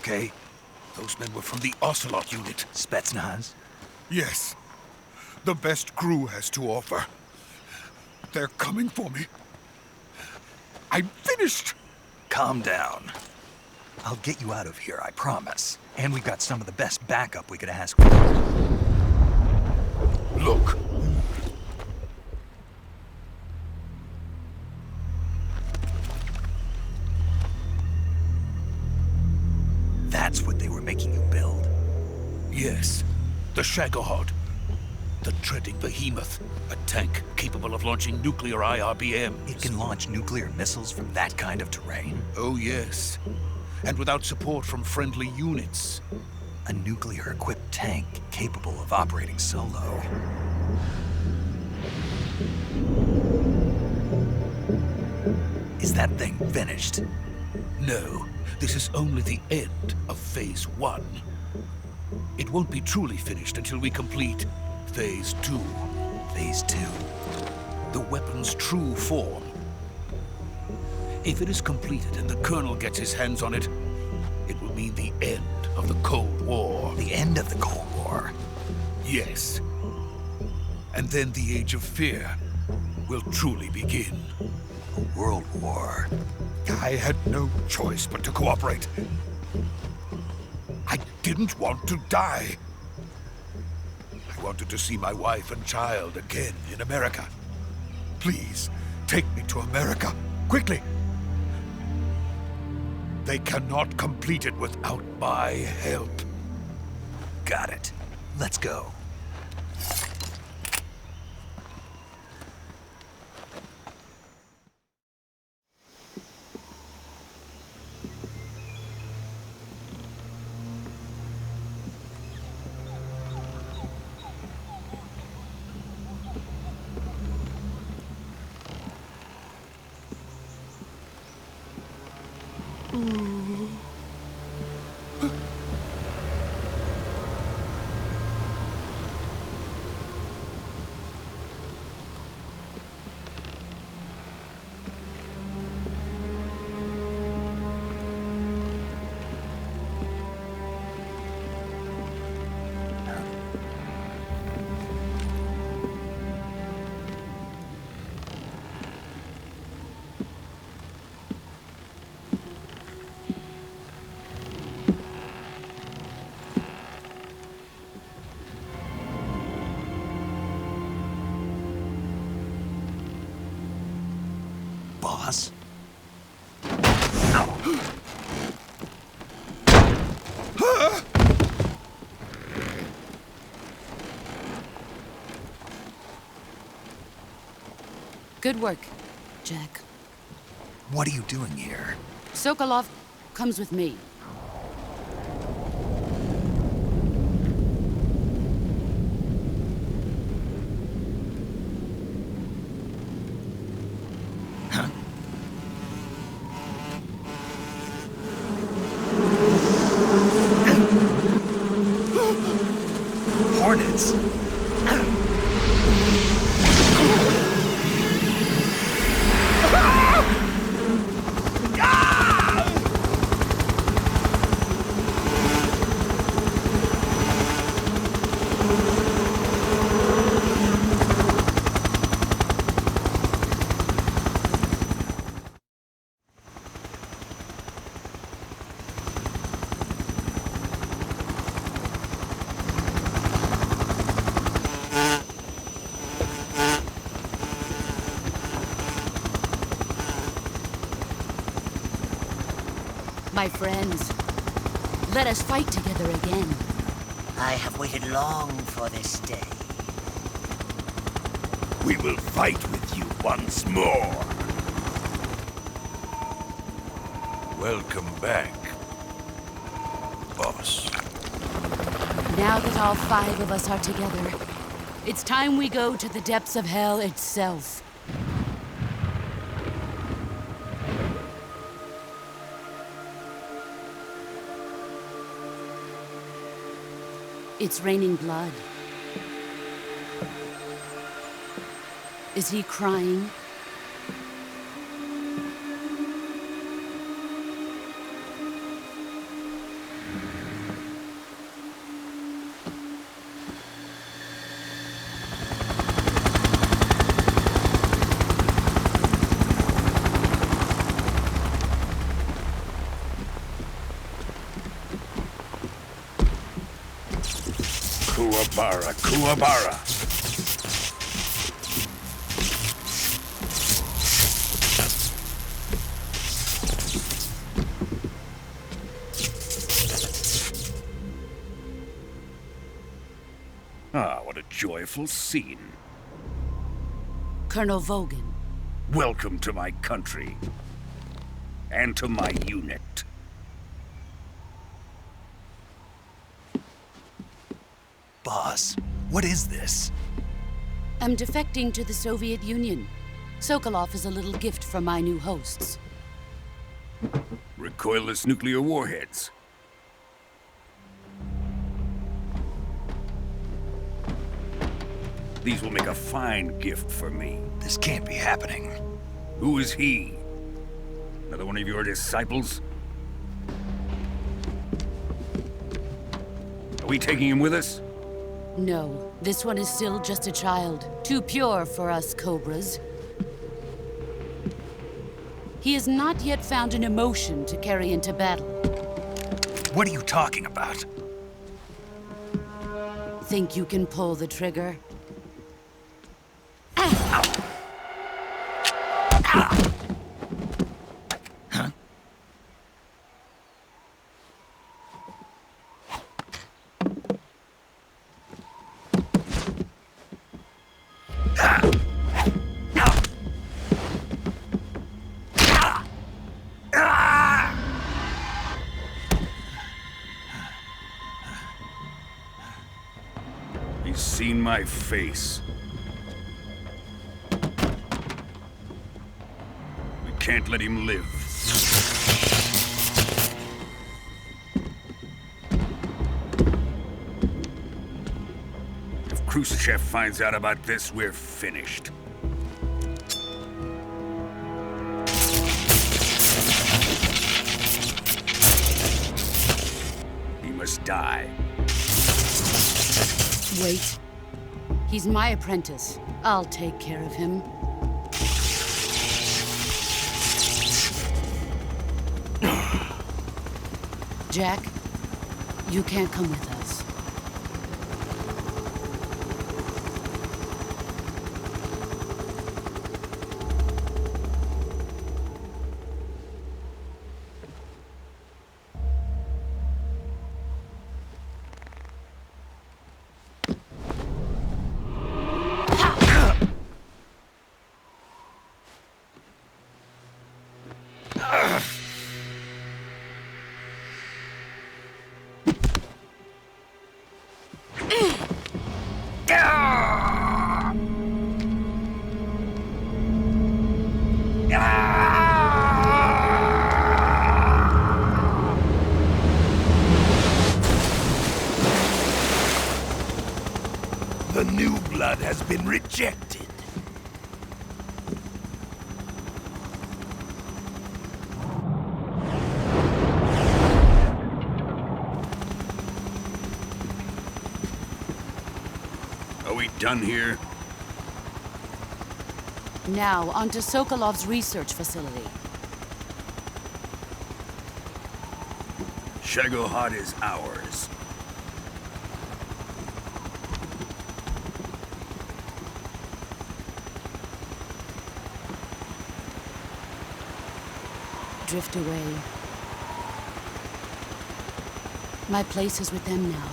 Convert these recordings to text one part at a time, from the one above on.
okay? Those men were from the Onslaught unit. Spetsnaz? Yes. The best crew has to offer. They're coming for me. I'm finished! Calm down. I'll get you out of here, I promise. And we've got some of the best backup we could ask for. Look. That's what they were making you build? Yes. The Shagohod. The treading behemoth. A tank capable of launching nuclear IRBMs. It can launch nuclear missiles from that kind of terrain? Oh, yes. And without support from friendly units. A nuclear-equipped tank capable of operating solo. Is that thing finished? No. This is only the end of Phase 1. It won't be truly finished until we complete Phase 2. Phase 2? The weapon's true form. If it is completed and the Colonel gets his hands on it, it will mean the end of the Cold War. The end of the Cold War? Yes. And then the Age of Fear will truly begin. A world war. I had no choice but to cooperate. I didn't want to die. I wanted to see my wife and child again in America. Please, take me to America, quickly. They cannot complete it without my help. Got it. Let's go. Boss? Good work, Jack. What are you doing here? Sokolov comes with me. Hornets! My friends, let us fight together again. I have waited long for this day. We will fight with you once more. Welcome back, boss. Now that all 5 of us are together, it's time we go to the depths of hell itself. It's raining blood. Is he crying? Kuwabara, Kuwabara. Ah, what a joyful scene. Colonel Vogan. Welcome to my country. And to my unit. Boss, what is this? I'm defecting to the Soviet Union. Sokolov is a little gift from my new hosts. Recoilless nuclear warheads. These will make a fine gift for me. This can't be happening. Who is he? Another one of your disciples? Are we taking him with us? No, this one is still just a child. Too pure for us Cobras. He has not yet found an emotion to carry into battle. What are you talking about? Think you can pull the trigger? He's seen my face. We can't let him live. If Khrushchev finds out about this, we're finished. He must die. Wait. He's my apprentice. I'll take care of him. Jack, you can't come with us. The new blood has been rejected. Are we done here? Now, onto Sokolov's research facility. Shagohod is ours. Drift away. My place is with them now.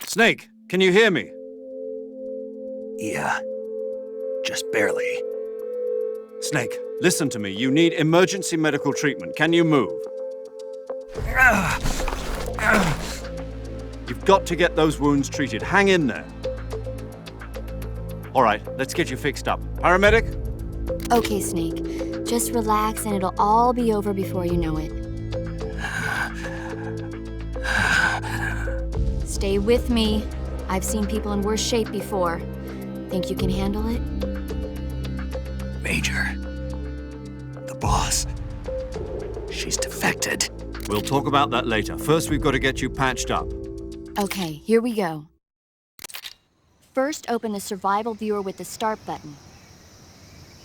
Snake, can you hear me? Yeah. Just barely. Snake, listen to me. You need emergency medical treatment. Can you move? You've got to get those wounds treated. Hang in there. All right, let's get you fixed up. Paramedic? Okay, Snake. Just relax and it'll all be over before you know it. Stay with me. I've seen people in worse shape before. Think you can handle it? Major. The boss. She's defected. We'll talk about that later. First, we've got to get you patched up. Okay, here we go. First, open the survival viewer with the start button.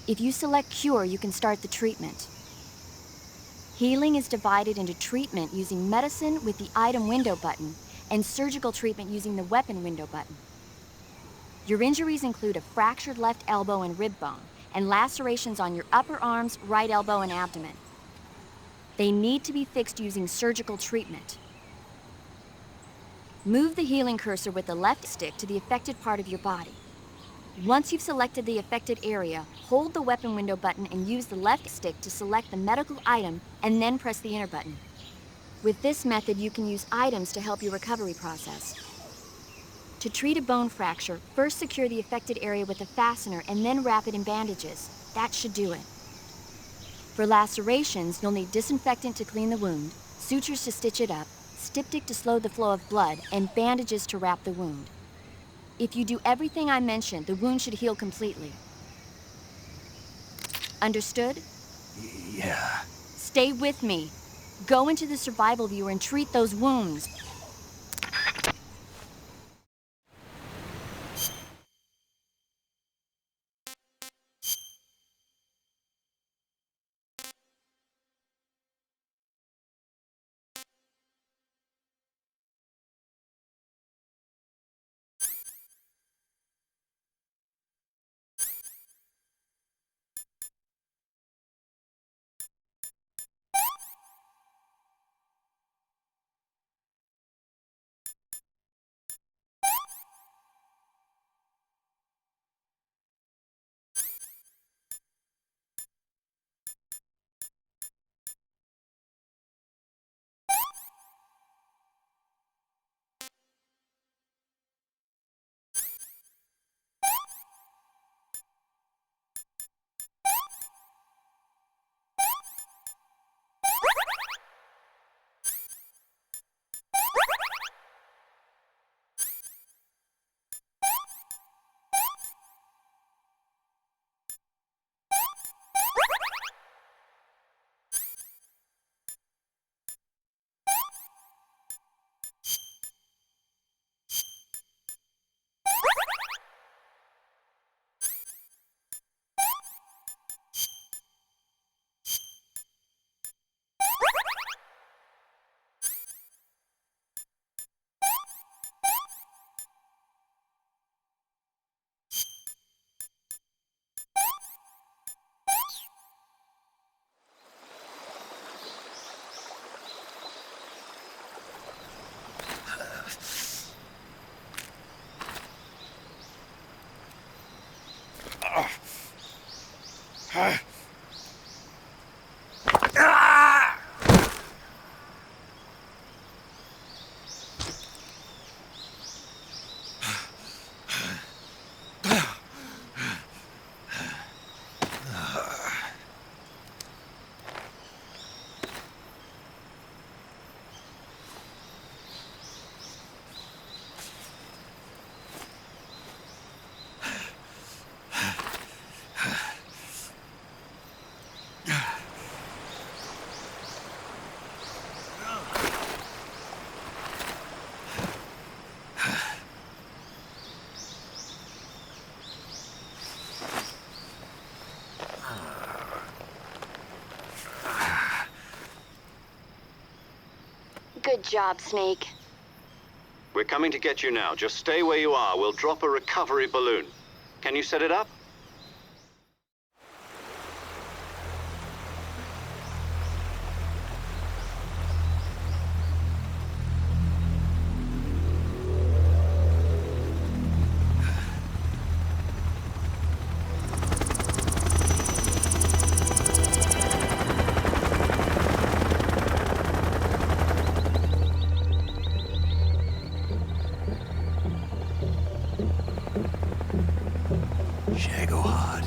If you select cure, you can start the treatment. Healing is divided into treatment using medicine with the item window button and surgical treatment using the weapon window button. Your injuries include a fractured left elbow and rib bone and lacerations on your upper arms, right elbow, and abdomen. They need to be fixed using surgical treatment. Move the healing cursor with the left stick to the affected part of your body. Once you've selected the affected area, hold the weapon window button and use the left stick to select the medical item and then press the enter button. With this method, you can use items to help your recovery process. To treat a bone fracture, first secure the affected area with a fastener and then wrap it in bandages. That should do it. For lacerations, you'll need disinfectant to clean the wound, sutures to stitch it up, styptic to slow the flow of blood, and bandages to wrap the wound. If you do everything I mentioned, the wound should heal completely. Understood? Yeah. Stay with me. Go into the survival viewer and treat those wounds. Good job, Snake. We're coming to get you now. Just stay where you are. We'll drop a recovery balloon. Can you set it up? Shagohod.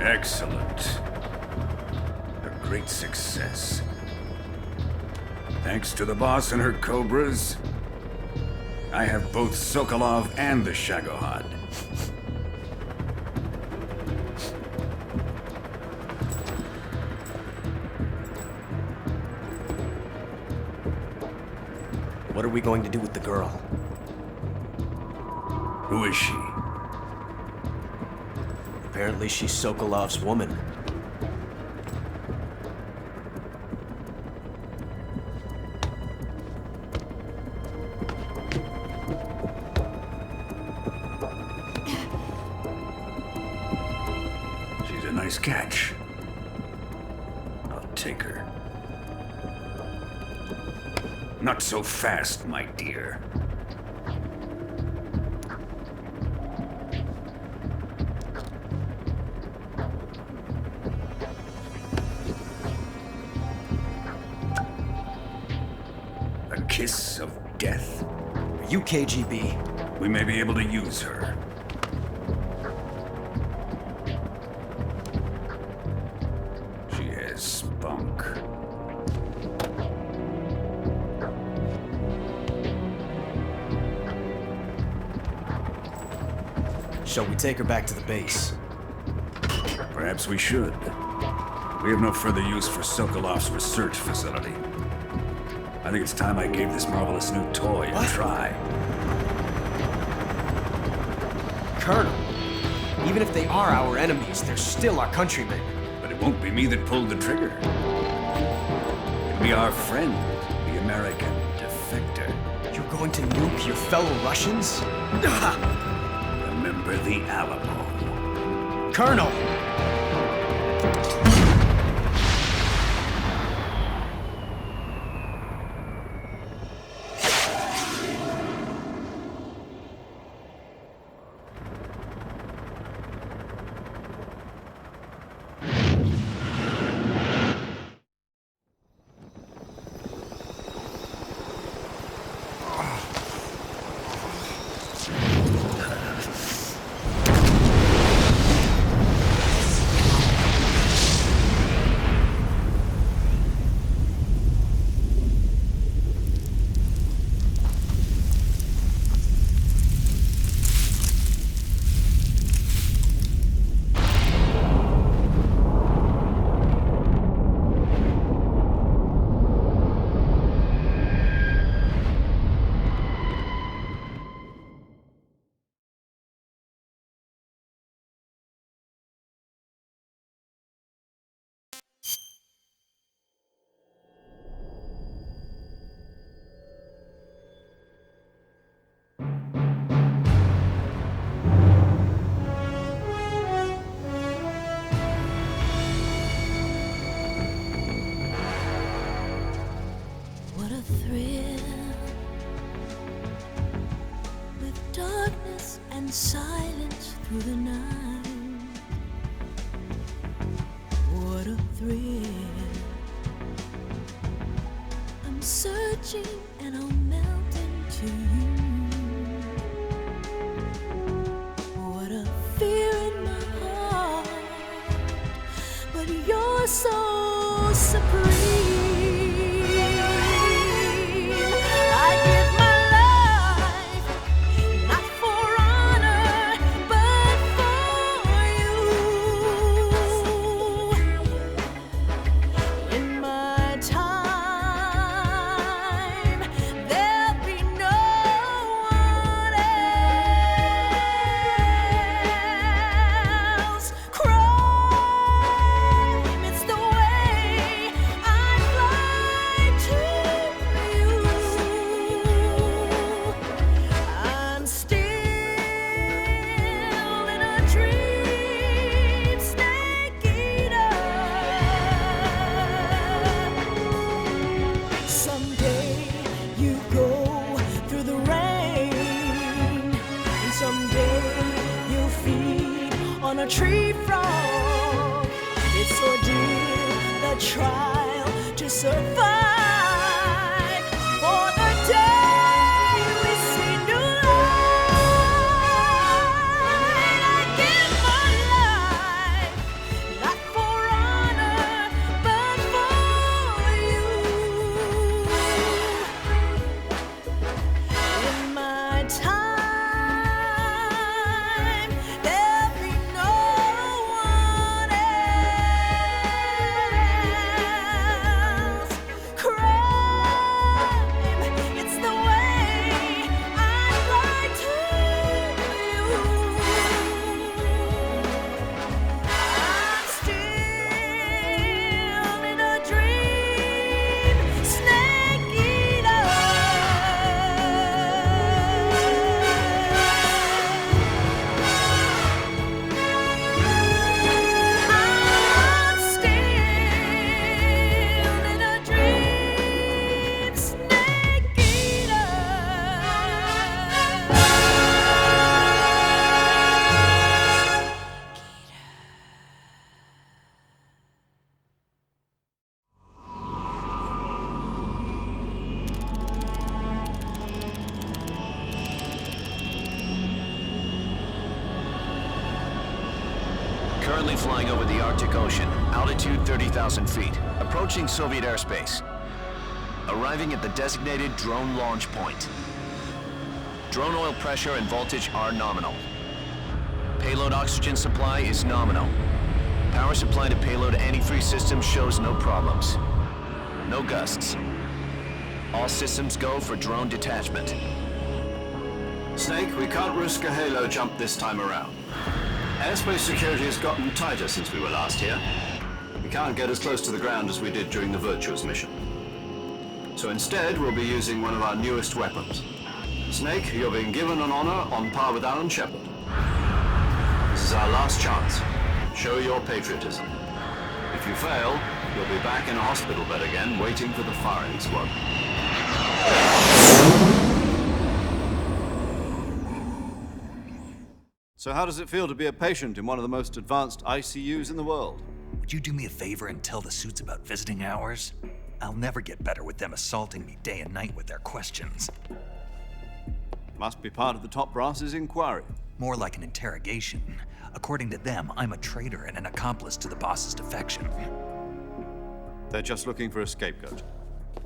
Excellent. A great success. Thanks to the boss and her cobras, I have both Sokolov and the Shagohod. What are we going to do with the girl? Who is she? Apparently she's Sokolov's woman. She's a nice catch. I'll take her. Not so fast, my dear. A kiss of death? Are you KGB? We may be able to use her. She has spunk. Shall we take her back to the base? Perhaps we should. We have no further use for Sokolov's research facility. I think it's time I gave this marvelous new toy a try. Colonel, even if they are our enemies, they're still our countrymen. But it won't be me that pulled the trigger. It'll be our friend, the American defector. You're going to nuke your fellow Russians? Remember the Alamo. Colonel! What a thrill, with darkness and silence through the night. What a thrill, I'm searching you're so supreme. I give my life, not for honor, but for you. In my time, there'll be no one else. Crime, it's the way I fly to you. I'm still in a dream, snake eater. Someday you go through the rain, and someday you'll feed on a tree frog. It's ordeal, the trial to survive. For the day we see new light, I give my life, not for honor, but for you. In my time, there'll be no one else. Crime, it's the way I fly to you. I'm still in a dream, snake eater. I'm still in a dream, snake eater. Currently flying over the Arctic Ocean, altitude 30,000 feet, approaching Soviet airspace. Arriving at the designated drone launch point. Drone oil pressure and voltage are nominal. Payload oxygen supply is nominal. Power supply to payload antifreeze system shows no problems. No gusts. All systems go for drone detachment. Snake, we can't risk a halo jump this time around. Airspace security has gotten tighter since we were last here. We can't get as close to the ground as we did during the Virtuous mission. So instead, we'll be using one of our newest weapons. Snake, you're being given an honor on par with Alan Shepard. This is our last chance. Show your patriotism. If you fail, you'll be back in a hospital bed again, waiting for the firing squad. So how does it feel to be a patient in one of the most advanced ICUs in the world? Would you do me a favor and tell the suits about visiting hours? I'll never get better with them assaulting me day and night with their questions. Must be part of the top brass's inquiry. More like an interrogation. According to them, I'm a traitor and an accomplice to the boss's defection. They're just looking for a scapegoat.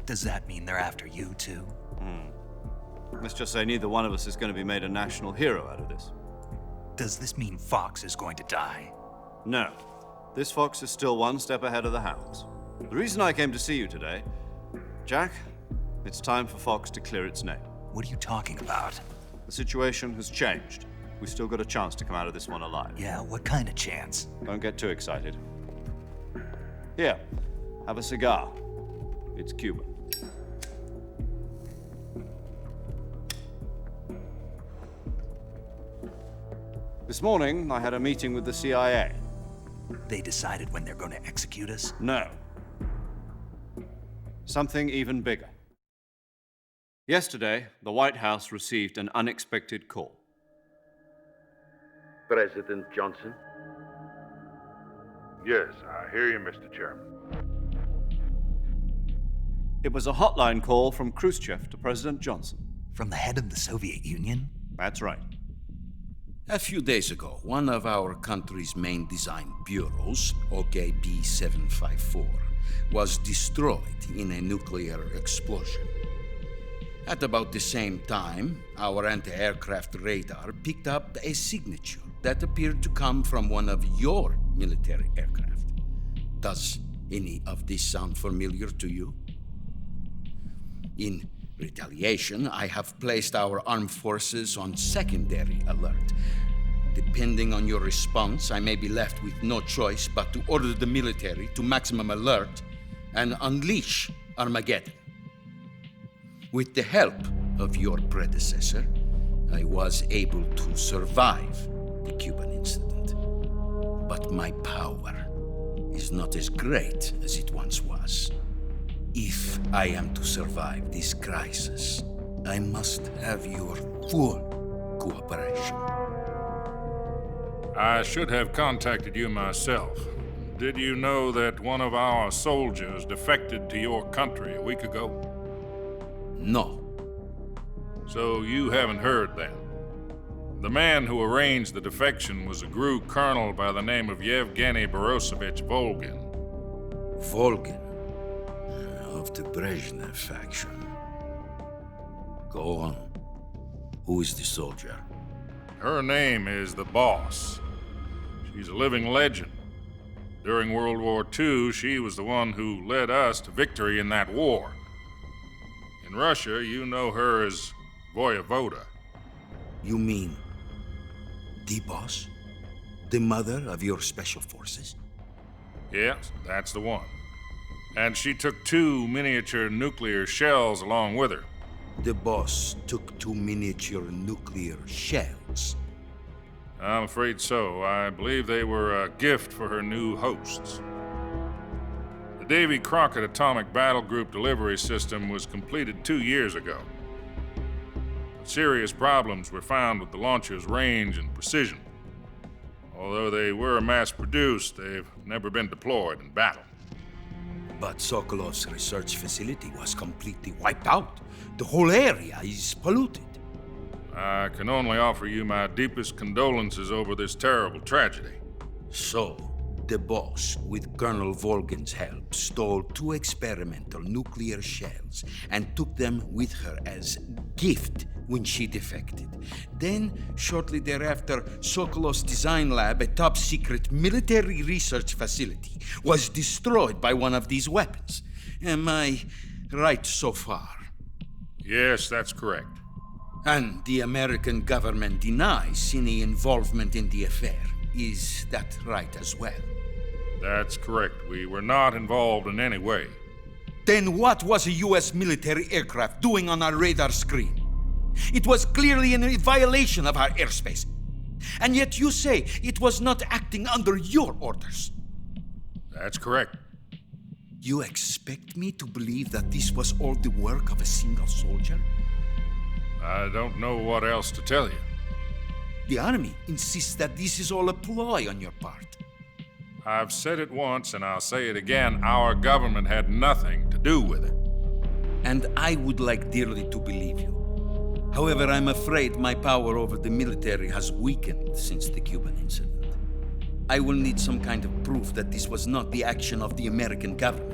Does that mean they're after you too? Let's just say neither one of us is going to be made a national hero out of this. Does this mean Fox is going to die? No. This fox is still one step ahead of the hounds. The reason I came to see you today, Jack, it's time for Fox to clear its name. What are you talking about? The situation has changed. We've still got a chance to come out of this one alive. Yeah, what kind of chance? Don't get too excited. Here, have a cigar. It's Cuban. This morning, I had a meeting with the CIA. They decided when they're going to execute us? No. Something even bigger. Yesterday, the White House received an unexpected call. President Johnson? Yes, I hear you, Mr. Chairman. It was a hotline call from Khrushchev to President Johnson. From the head of the Soviet Union? That's right. A few days ago, one of our country's main design bureaus, OKB 754, was destroyed in a nuclear explosion. At about the same time, our anti-aircraft radar picked up a signature that appeared to come from one of your military aircraft. Does any of this sound familiar to you? In retaliation, I have placed our armed forces on secondary alert. Depending on your response, I may be left with no choice but to order the military to maximum alert and unleash Armageddon. With the help of your predecessor, I was able to survive the Cuban incident. But my power is not as great as it once was. If I am to survive this crisis, I must have your full cooperation. I should have contacted you myself. Did you know that one of our soldiers defected to your country a week ago? No. So you haven't heard then. The man who arranged the defection was a GRU colonel by the name of Yevgeny Borosovich Volgin. Volgin? Of the Brezhnev faction. Go on. Who is the soldier? Her name is the Boss. She's a living legend. During World War II, she was the one who led us to victory in that war. In Russia, you know her as Voyevoda. You mean the Boss? The mother of your special forces? Yes, that's the one. And she took 2 miniature nuclear shells along with her. The Boss took 2 miniature nuclear shells? I'm afraid so. I believe they were a gift for her new hosts. The Davy Crockett Atomic Battle Group delivery system was completed 2 years ago. But serious problems were found with the launcher's range and precision. Although they were mass-produced, they've never been deployed in battle. But Sokolov's research facility was completely wiped out. The whole area is polluted. I can only offer you my deepest condolences over this terrible tragedy. So, the Boss, with Colonel Volgin's help, stole 2 experimental nuclear shells and took them with her as gift when she defected. Then, shortly thereafter, Sokolov's design lab, a top-secret military research facility, was destroyed by one of these weapons. Am I right so far? Yes, that's correct. And the American government denies any involvement in the affair. Is that right as well? That's correct. We were not involved in any way. Then what was a U.S. military aircraft doing on our radar screen? It was clearly in violation of our airspace. And yet you say it was not acting under your orders. That's correct. You expect me to believe that this was all the work of a single soldier? I don't know what else to tell you. The Army insists that this is all a ploy on your part. I've said it once and I'll say it again. Our government had nothing to do with it. And I would like dearly to believe you. However, I'm afraid my power over the military has weakened since the Cuban incident. I will need some kind of proof that this was not the action of the American government.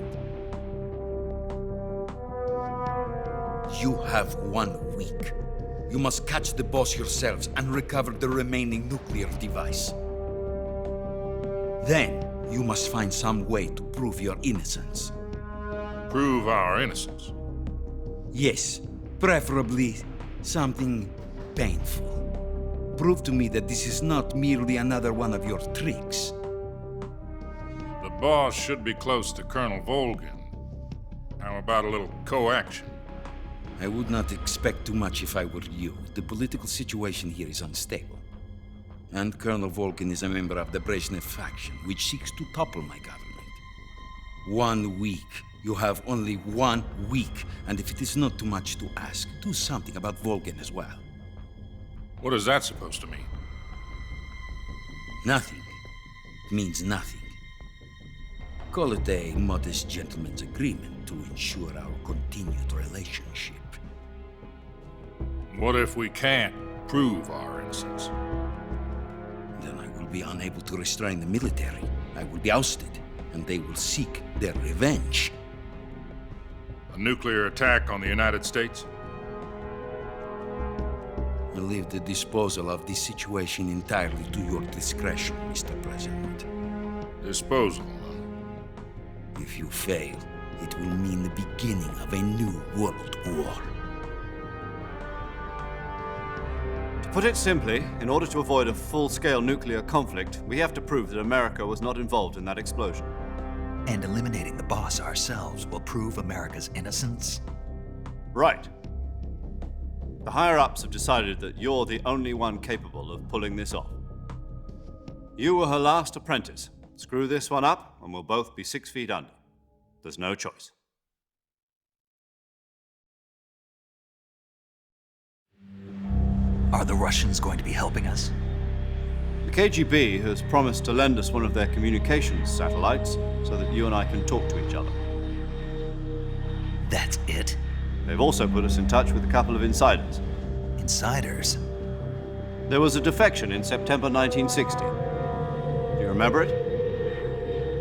You have 1 week. You must catch the Boss yourselves and recover the remaining nuclear device. Then, you must find some way to prove your innocence. Prove our innocence? Yes, preferably something painful. Prove to me that this is not merely another one of your tricks. The Boss should be close to Colonel Volgin. How about a little co-action? I would not expect too much if I were you. The political situation here is unstable. And Colonel Volgin is a member of the Brezhnev faction, which seeks to topple my government. 1 week. You have only 1 week, and if it is not too much to ask, do something about Volgin as well. What is that supposed to mean? Nothing. It means nothing. Call it a modest gentleman's agreement to ensure our continued relationship. What if we can't prove our innocence? be unable to restrain the military. I will be ousted, and they will seek their revenge. A nuclear attack on the United States? I leave the disposal of this situation entirely to your discretion, Mr. President. Disposal? If you fail, it will mean the beginning of a new world war. To put it simply, in order to avoid a full-scale nuclear conflict, we have to prove that America was not involved in that explosion. And eliminating the boss ourselves will prove America's innocence? Right. The higher-ups have decided that you're the only one capable of pulling this off. You were her last apprentice. Screw this one up, and we'll both be 6 feet under. There's no choice. Are the Russians going to be helping us? The KGB has promised to lend us one of their communications satellites so that you and I can talk to each other. That's it? They've also put us in touch with a couple of insiders. Insiders? There was a defection in September 1960. Do you remember it?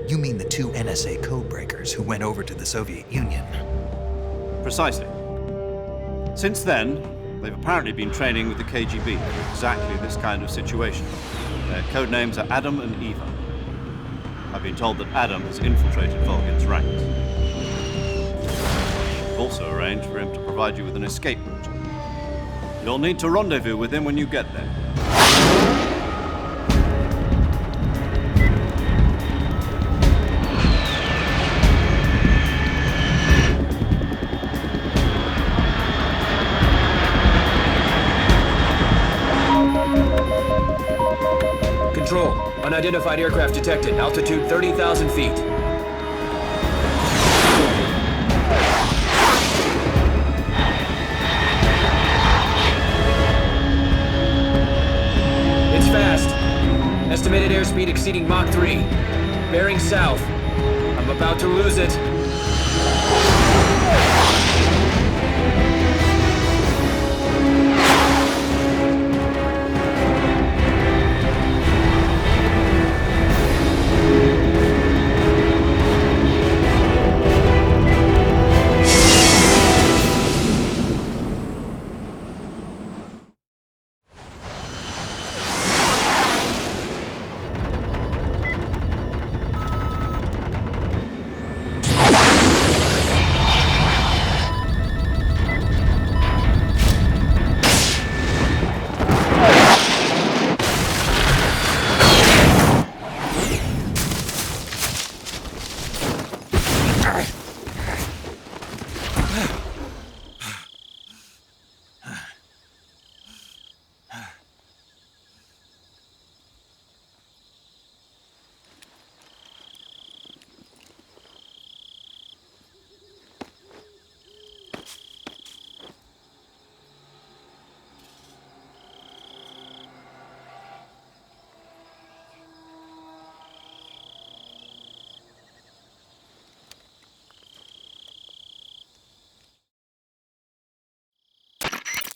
You mean the 2 NSA codebreakers who went over to the Soviet Union? Precisely. Since then, they've apparently been training with the KGB for exactly this kind of situation. Their code names are Adam and Eva. I've been told that Adam has infiltrated Volgin's ranks. I've also arranged for him to provide you with an escape route. You'll need to rendezvous with him when you get there. Control. Unidentified aircraft detected. Altitude 30,000 feet. It's fast. Estimated airspeed exceeding Mach 3. Bearing south. I'm about to lose it.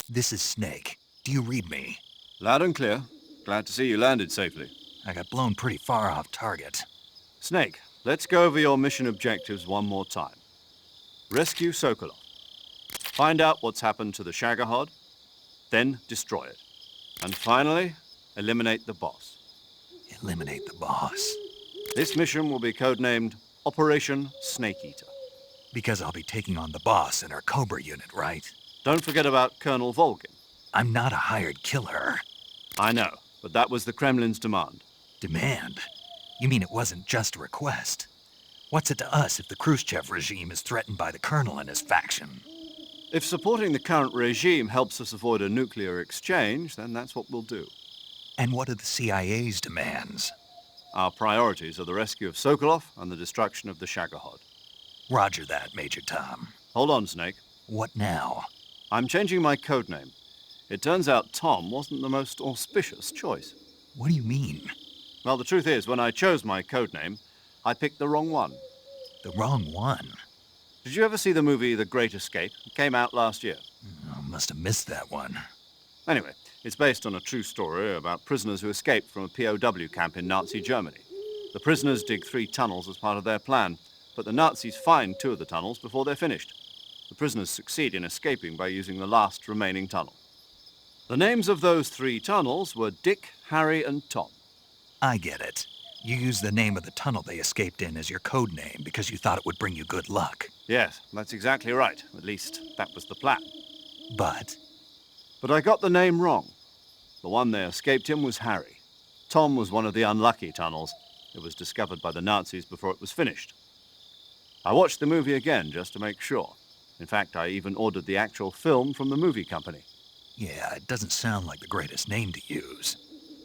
This is Snake. Do you read me? Loud and clear. Glad to see you landed safely. I got blown pretty far off target. Snake, let's go over your mission objectives one more time. Rescue Sokolov. Find out what's happened to the Shagohod, then destroy it. And finally, eliminate the boss. Eliminate the boss? This mission will be codenamed Operation Snake Eater. Because I'll be taking on the boss in our Cobra unit, right? Don't forget about Colonel Volgin. I'm not a hired killer. I know, but that was the Kremlin's demand. Demand? You mean it wasn't just a request? What's it to us if the Khrushchev regime is threatened by the Colonel and his faction? If supporting the current regime helps us avoid a nuclear exchange, then that's what we'll do. And what are the CIA's demands? Our priorities are the rescue of Sokolov and the destruction of the Shagohod. Roger that, Major Tom. Hold on, Snake. What now? I'm changing my codename. It turns out Tom wasn't the most auspicious choice. What do you mean? Well, the truth is, when I chose my codename, I picked the wrong one. The wrong one? Did you ever see the movie The Great Escape? It came out last year. I must have missed that one. Anyway, It's based on a true story about prisoners who escaped from a POW camp in Nazi Germany. The prisoners dig 3 tunnels as part of their plan, but the Nazis find 2 of the tunnels before they're finished. The prisoners succeed in escaping by using the last remaining tunnel. The names of those 3 tunnels were Dick, Harry, and Tom. I get it. You used the name of the tunnel they escaped in as your code name because you thought it would bring you good luck. Yes, that's exactly right. At least, that was the plan. But I got the name wrong. The one they escaped in was Harry. Tom was one of the unlucky tunnels. It was discovered by the Nazis before it was finished. I watched the movie again just to make sure. In fact, I even ordered the actual film from the movie company. yeah, it doesn't sound like the greatest name to use.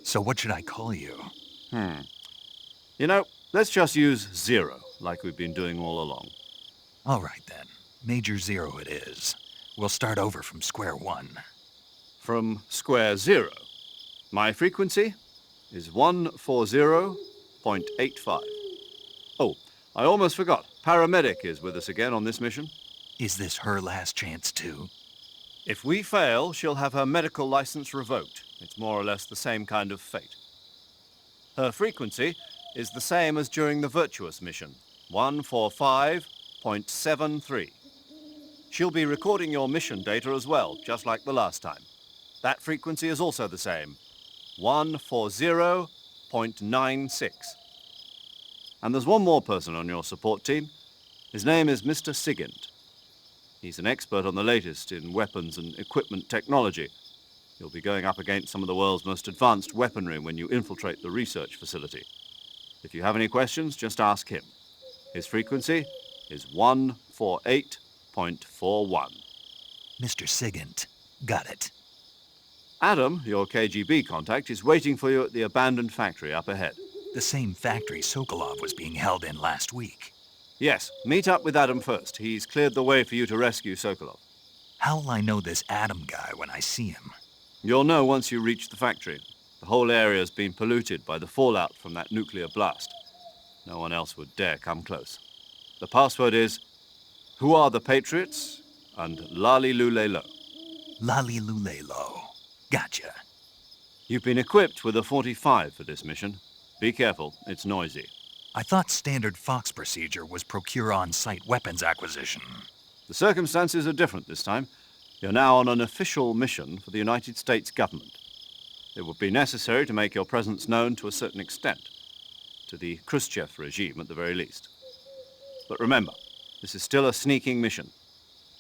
So what should I call you? You know, let's just use Zero, like we've been doing all along. All right then. Major Zero it is. We'll start over from square one. From square 0. My frequency is 140.85. Oh, I almost forgot. Paramedic is with us again on this mission. Is this her last chance too? If we fail, she'll have her medical license revoked. It's more or less the same kind of fate. Her frequency is the same as during the Virtuous mission, 145.73. She'll be recording your mission data as well, just like the last time. That frequency is also the same, 140.96. And there's one more person on your support team. His name is Mr. Sigint. He's an expert on the latest in weapons and equipment technology. You'll be going up against some of the world's most advanced weaponry when you infiltrate the research facility. If you have any questions, just ask him. His frequency is 148.41. Mr. Sigint. Got it. Adam, your KGB contact, is waiting for you at the abandoned factory up ahead. The same factory Sokolov was being held in last week. Yes, meet up with Adam first. He's cleared the way for you to rescue Sokolov. How'll I know this Adam guy when I see him? You'll know once you reach the factory. The whole area's been polluted by the fallout from that nuclear blast. No one else would dare come close. The password is, "Who are the Patriots?" and "Lali Lule Lo." Lali Lule Lo. Gotcha. You've been equipped with a 45 for this mission. Be careful, it's noisy. I thought standard Fox procedure was procure on-site weapons acquisition. The circumstances are different this time. You're now on an official mission for the United States government. It would be necessary to make your presence known to a certain extent, to the Khrushchev regime at the very least. But remember, this is still a sneaking mission.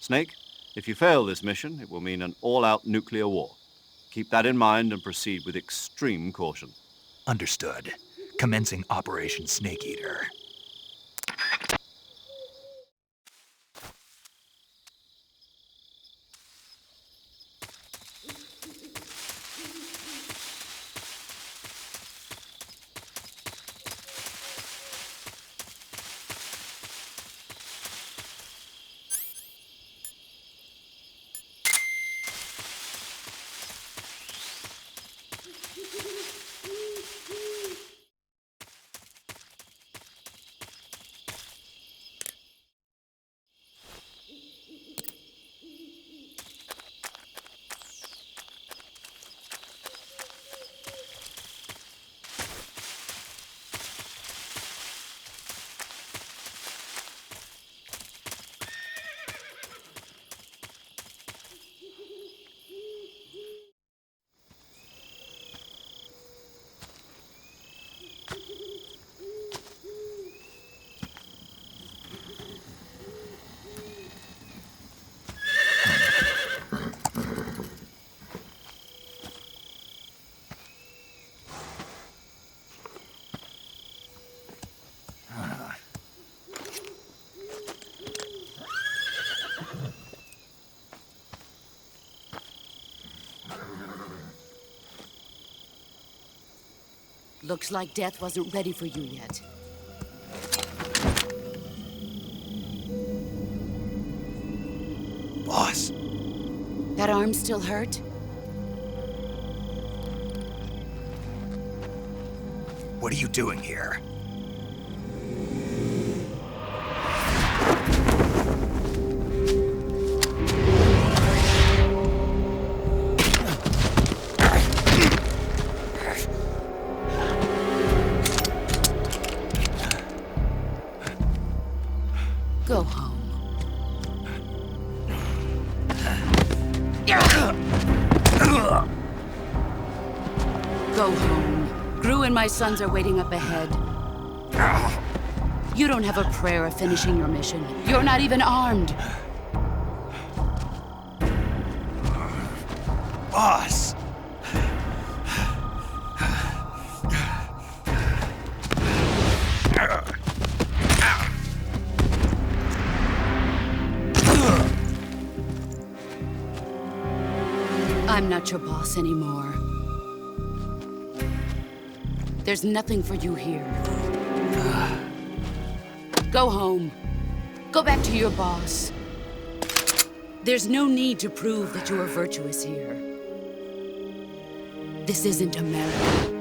Snake, if you fail this mission, it will mean an all-out nuclear war. Keep that in mind and proceed with extreme caution. Understood. Commencing Operation Snake Eater. Looks like death wasn't ready for you yet. Boss. That arm still hurt? What are you doing here? Go home. Go home. Gru and my sons are waiting up ahead. You don't have a prayer of finishing your mission. You're not even armed. Boss! I'm not your boss anymore. There's nothing for you here. Go home. Go back to your boss. There's no need to prove that you are virtuous here. This isn't America.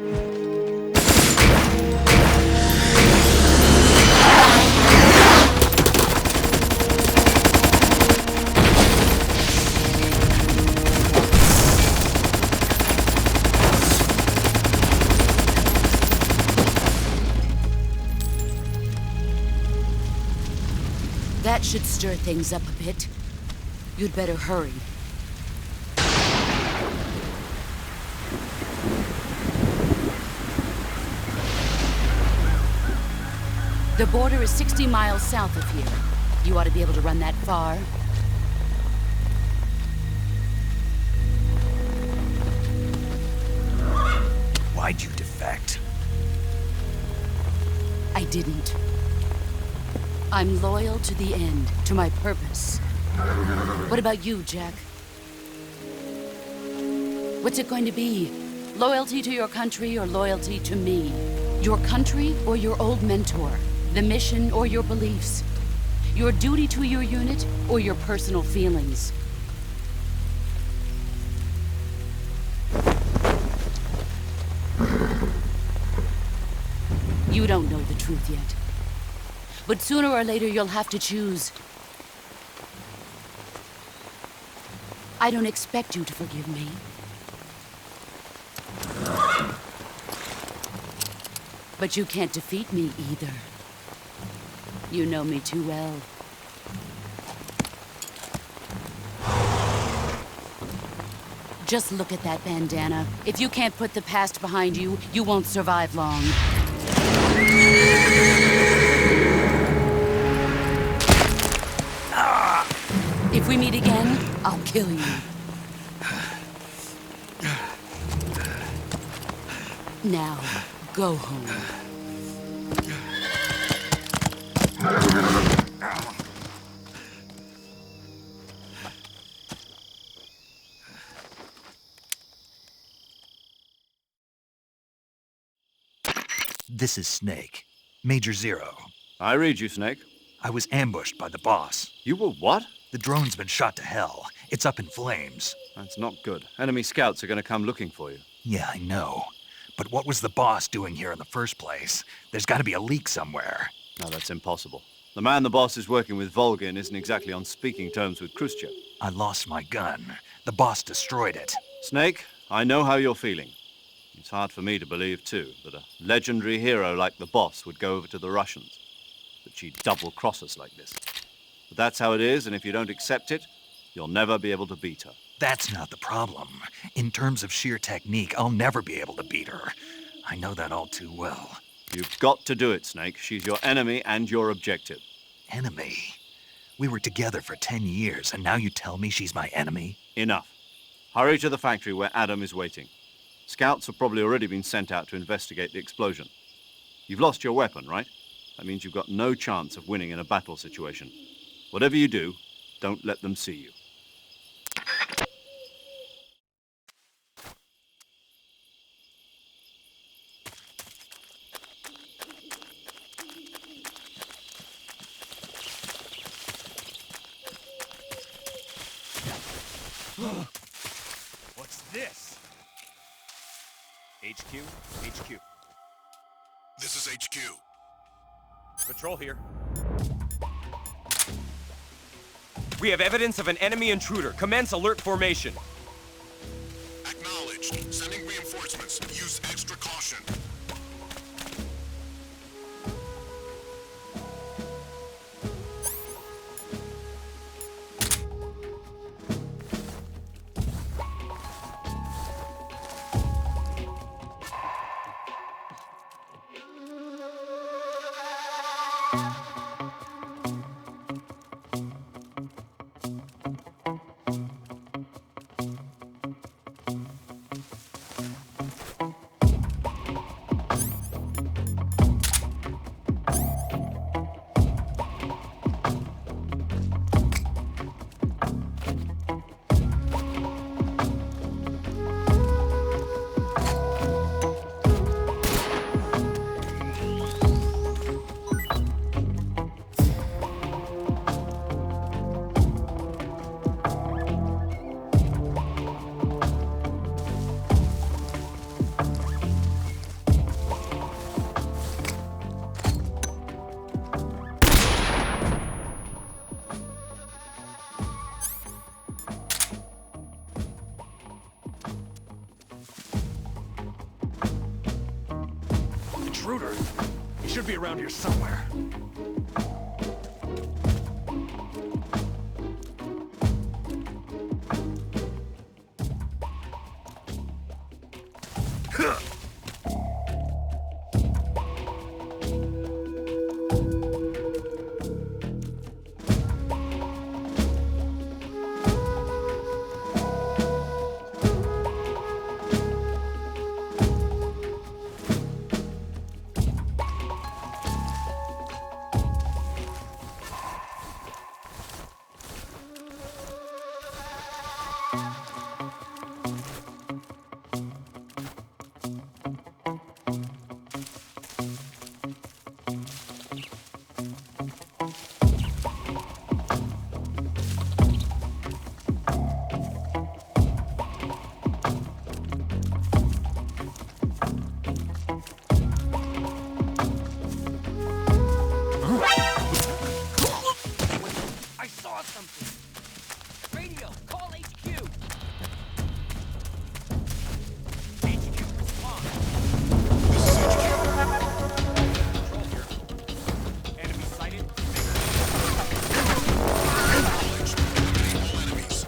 That should stir things up a bit. You'd better hurry. The border is 60 miles south of here. You ought to be able to run that far. Why'd you defect? I didn't. I'm loyal to the end, to my purpose. What about you, Jack? What's it going to be? Loyalty to your country or loyalty to me? Your country or your old mentor? The mission or your beliefs? Your duty to your unit or your personal feelings? You don't know the truth yet. But sooner or later, you'll have to choose. I don't expect you to forgive me. But you can't defeat me either. You know me too well. Just look at that bandana. If you can't put the past behind you, you won't survive long. If we meet again, I'll kill you. Now, go home. This is Snake. Major Zero. I read you, Snake. I was ambushed by the boss. You were what? The drone's been shot to hell. It's up in flames. That's not good. Enemy scouts are going to come looking for you. Yeah, I know. But what was the boss doing here in the first place? There's got to be a leak somewhere. No, that's impossible. The man the boss is working with, Volgin, isn't exactly on speaking terms with Khrushchev. I lost my gun. The boss destroyed it. Snake, I know how you're feeling. It's hard for me to believe, too, that a legendary hero like the boss would go over to the Russians. That she'd double-cross us like this. But that's how it is, and if you don't accept it, you'll never be able to beat her. That's not the problem. In terms of sheer technique, I'll never be able to beat her. I know that all too well. You've got to do it, Snake. She's your enemy and your objective. Enemy? We were together for 10 years, and now you tell me she's my enemy? Enough. Hurry to the factory where Adam is waiting. Scouts have probably already been sent out to investigate the explosion. You've lost your weapon, right? That means you've got no chance of winning in a battle situation. Whatever you do, don't let them see you. What's this? HQ? HQ. This is HQ. Patrol here. We have evidence of an enemy intruder. Commence alert formation. Acknowledged. Sending reinforcements. Use extra caution. intruder. He should be around here somewhere. I saw something! Radio, call HQ! HQ, respond! This is HQ. Control here. Enemy sighted. Acknowledged. All enemies.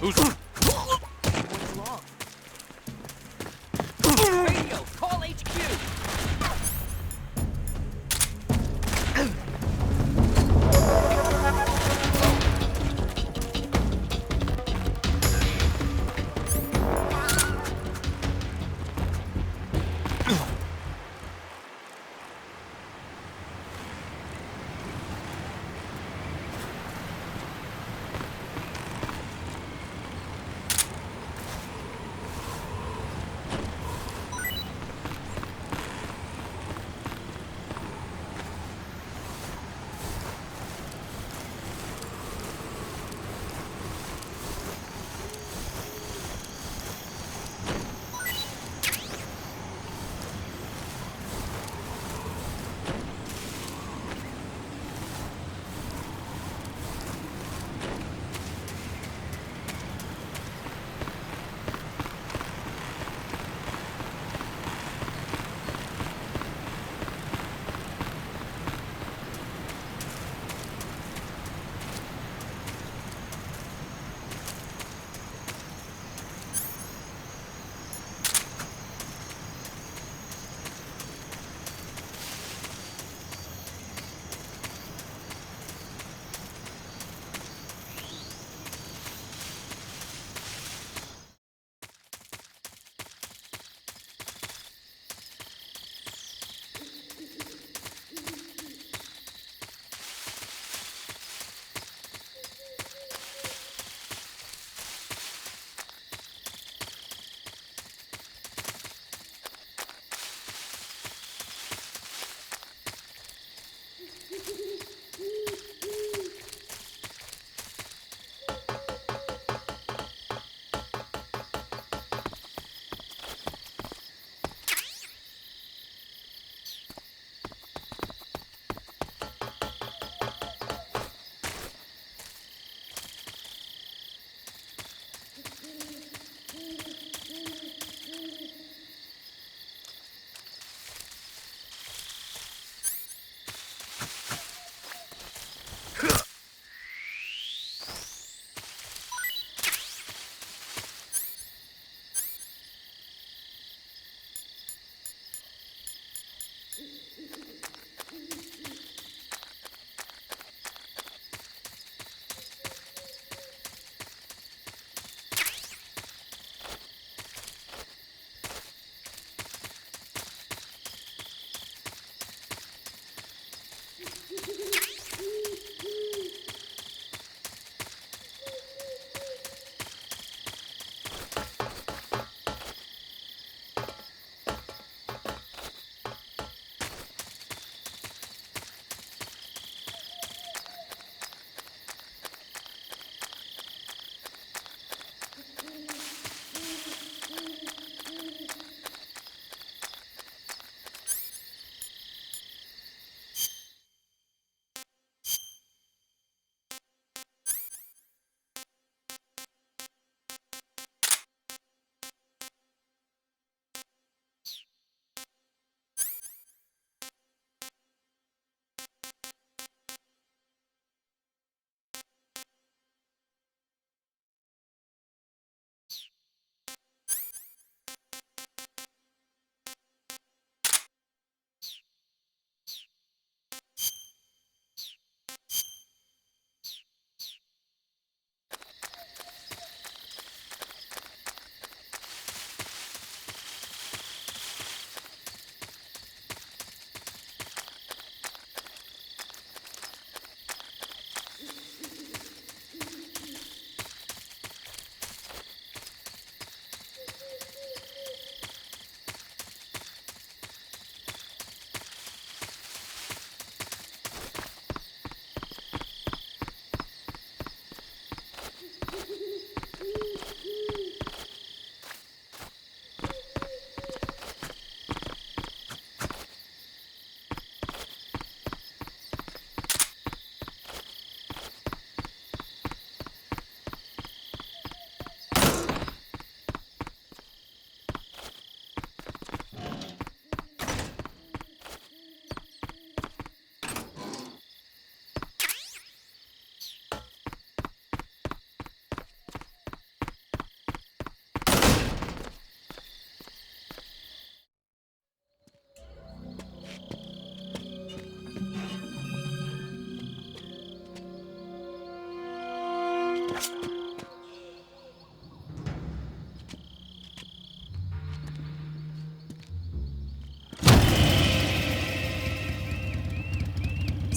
Who's... What's wrong? Radio, call HQ!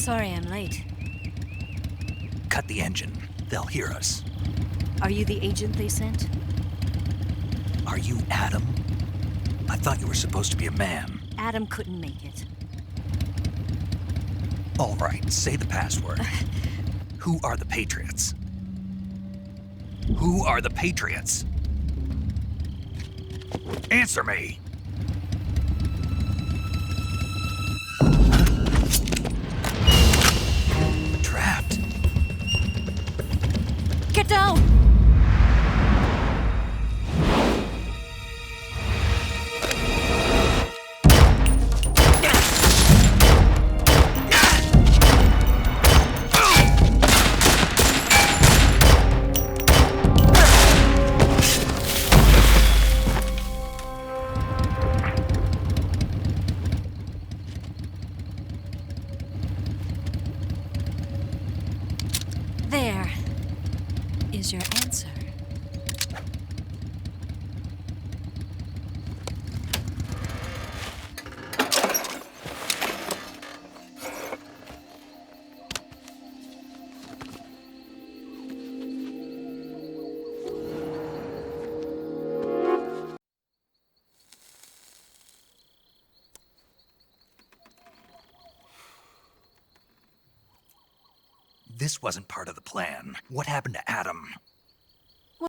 Sorry I'm late. Cut the engine. They'll hear us. Are you the agent they sent? Are you Adam? I thought you were supposed to be a man. Adam couldn't make it. All right, say the password. Who are the Patriots? Who are the Patriots? Answer me! Trapped. Get down! There is your answer. This wasn't part of the plan. What happened to Adam?